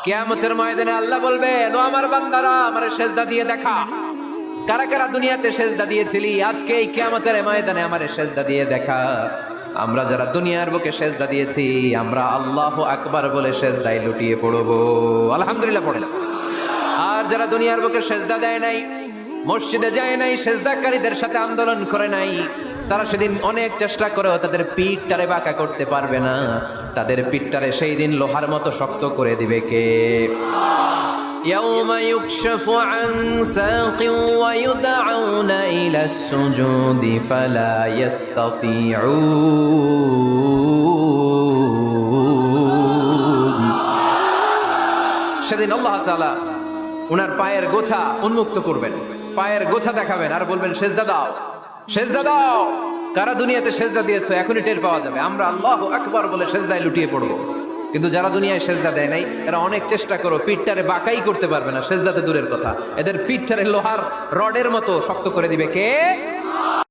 কিয়ামতের ময়দানে আল্লাহ বলবেন, ও আমার বান্দারা আমারে সেজদা দিয়ে দেখা। কারা কারা দুনিয়াতে সেজদা দিয়েছিলি, আজকে এই কিয়ামতের ময়দানে আমারে সেজদা দিয়ে দেখা। আমরা যারা দুনিয়ার বুকে সেজদা দিয়েছি, আমরা আল্লাহু আকবার বলে সেজদায় লুটিয়ে পড়বো, আলহামদুলিল্লাহ পড়ে। আর যারা দুনিয়ার বুকে সেজদা দেয় নাই, মসজিদে যায় নাই, সেজদাকারীদের সাথে আন্দোলন করে নাই, তারা সেদিন অনেক চেষ্টা করেও তাদের পিঠটারে বাঁকা করতে পারবে না। তাদের পিঠটারে সেই দিন লোহার মতো শক্ত করে দিবে কে? يوم يكشف عن ساق ويدعون إلى السجود فلا يستطيعون। সেদিন আল্লাহ তাআলা উনার পায়ের গোছা উন্মুক্ত করবেন, পায়ের গোছা দেখাবেন আর বলবেন, সেজদা দাও, সেজদা দাও। কারা দুনিয়াতে সেজদা দিয়েছো এখনই টের পাওয়া যাবে। আমরা আল্লাহু আকবার বলে সেজদায় লুটিয়ে পড়বো। কিন্তু যারা দুনিয়ায় সেজদা দেয় নাই, এরা অনেক চেষ্টা করো, পিঠটারে বাঁকাই করতে পারবে না, সেজদাতে দূরের কথা। এদের পিঠটারে লোহার রডের মতো শক্ত করে দিবে কে?